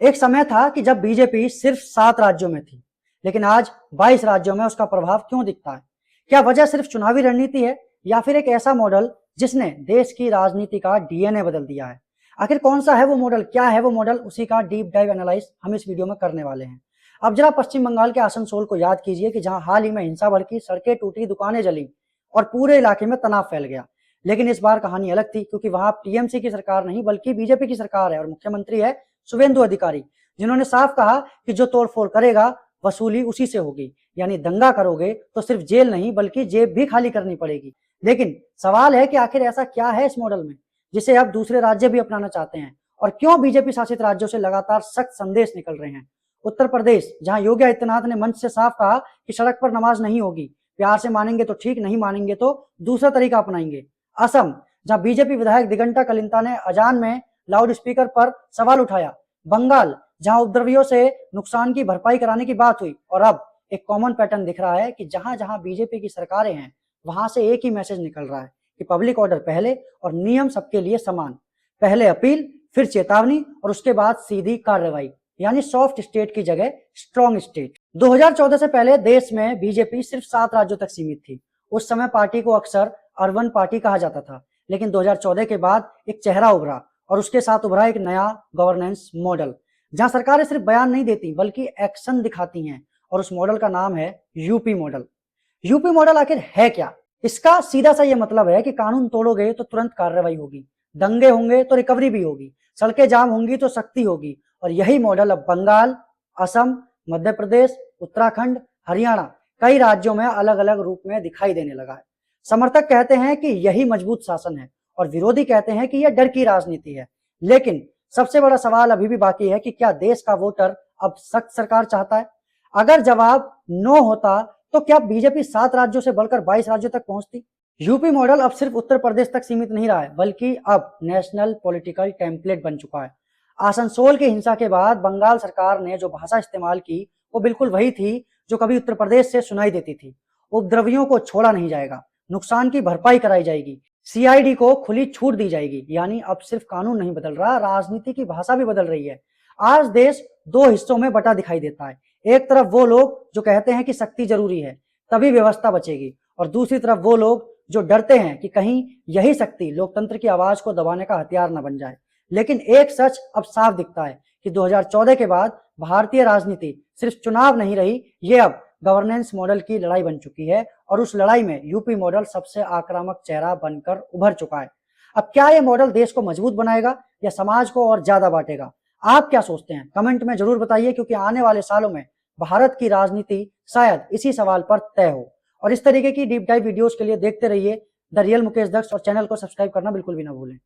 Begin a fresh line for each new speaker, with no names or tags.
एक समय था कि जब बीजेपी सिर्फ 7 राज्यों में थी, लेकिन आज 22 राज्यों में उसका प्रभाव क्यों दिखता है? क्या वजह सिर्फ चुनावी रणनीति है या फिर एक ऐसा मॉडल जिसने देश की राजनीति का डीएनए बदल दिया है? आखिर कौन सा है वो मॉडल, क्या है वो मॉडल, उसी का डीप डाइव एनालाइज हम इस वीडियो में करने वाले हैं। अब जरा पश्चिम बंगाल के आसनसोल को याद कीजिए कि जहां हाल ही में हिंसा भड़की, सड़कें टूटी, दुकानें जली और पूरे इलाके में तनाव फैल गया। लेकिन इस बार कहानी अलग थी, क्योंकि वहां टीएमसी की सरकार नहीं बल्कि बीजेपी की सरकार है और मुख्यमंत्री है शुवेंदु अधिकारी, जिन्होंने साफ कहा कि जो तोड़फोड़ करेगा वसूली उसी से होगी। यानी दंगा करोगे तो सिर्फ जेल नहीं बल्कि जेब भी खाली करनी पड़ेगी। लेकिन सवाल है कि आखिर ऐसा क्या है इस मॉडल में जिसे अब दूसरे राज्य भी अपनाना चाहते हैं, और क्यों बीजेपी शासित राज्यों से लगातार सख्त संदेश निकल रहे हैं? उत्तर प्रदेश, जहां योगी आदित्यनाथ ने मंच से साफ कहा कि सड़क पर नमाज नहीं होगी, प्यार से मानेंगे तो ठीक, नहीं मानेंगे तो दूसरा तरीका अपनाएंगे। असम, जहां बीजेपी विधायक दिगंटा कलिंता ने अजान में लाउड स्पीकर पर सवाल उठाया। बंगाल, जहां उपद्रवियों से नुकसान की भरपाई कराने की बात हुई। और अब एक कॉमन पैटर्न दिख रहा है कि जहां जहां बीजेपी की सरकारें हैं वहां से एक ही मैसेज निकल रहा है कि पब्लिक ऑर्डर पहले और नियम सबके लिए समान। पहले अपील, फिर चेतावनी और उसके बाद सीधी कार्रवाई। यानी सॉफ्ट स्टेट की जगह स्ट्रॉन्ग स्टेट। 2014 से पहले देश में बीजेपी सिर्फ 7 राज्यों तक सीमित थी। उस समय पार्टी को अक्सर अर्बन पार्टी कहा जाता था। लेकिन 2014 के बाद एक चेहरा उभरा और उसके साथ उभरा एक नया गवर्नेंस मॉडल, जहां सरकारें सिर्फ बयान नहीं देती बल्कि एक्शन दिखाती हैं। और उस मॉडल का नाम है यूपी मॉडल। यूपी मॉडल आखिर है क्या? इसका सीधा सा ये मतलब है कि कानून तोड़ोगे तो तुरंत कार्रवाई होगी, दंगे होंगे तो रिकवरी भी होगी, सड़कें जाम होंगी तो सख्ती होगी। और यही मॉडल अब बंगाल, असम, मध्य प्रदेश, उत्तराखंड, हरियाणा, कई राज्यों में अलग अलग रूप में दिखाई देने लगा है। समर्थक कहते हैं कि यही मजबूत शासन है और विरोधी कहते हैं कि यह डर की राजनीति है। लेकिन सबसे बड़ा सवाल अभी भी बाकी है कि क्या देश का वोटर अब सख्त सरकार चाहता है? अगर जवाब नो होता तो क्या बीजेपी 7 राज्यों से बढ़कर 22 राज्यों तक पहुंचती? यूपी मॉडल अब सिर्फ उत्तर प्रदेश तक सीमित नहीं रहा है, बल्कि अब नेशनल पॉलिटिकल टेम्पलेट बन चुका है। आसनसोल की हिंसा के बाद बंगाल सरकार ने जो भाषा इस्तेमाल की वो बिल्कुल वही थी जो कभी उत्तर प्रदेश से सुनाई देती थी। उपद्रवियों को छोड़ा नहीं जाएगा, नुकसान की भरपाई कराई जाएगी, सीआईडी को खुली छूट दी जाएगी। यानी अब सिर्फ कानून नहीं बदल रहा, राजनीति की भाषा भी बदल रही है। आज देश 2 हिस्सों में बटा दिखाई देता है। एक तरफ वो लोग जो कहते हैं कि सख्ती जरूरी है तभी व्यवस्था बचेगी, और दूसरी तरफ वो लोग जो डरते हैं कि कहीं यही सख्ती लोकतंत्र की आवाज को दबाने का हथियार न बन जाए। लेकिन एक सच अब साफ दिखता है कि 2014 के बाद भारतीय राजनीति सिर्फ चुनाव नहीं रही, ये अब गवर्नेंस मॉडल की लड़ाई बन चुकी है। और उस लड़ाई में यूपी मॉडल सबसे आक्रामक चेहरा बनकर उभर चुका है। अब क्या यह मॉडल देश को मजबूत बनाएगा या समाज को और ज्यादा बांटेगा? आप क्या सोचते हैं? कमेंट में जरूर बताइए, क्योंकि आने वाले सालों में भारत की राजनीति शायद इसी सवाल पर तय हो। और इस तरीके की डीप डाइव वीडियोस के लिए देखते रहिए द रियल मुकेश दक्ष, और चैनल को सब्सक्राइब करना बिल्कुल भी ना भूलें।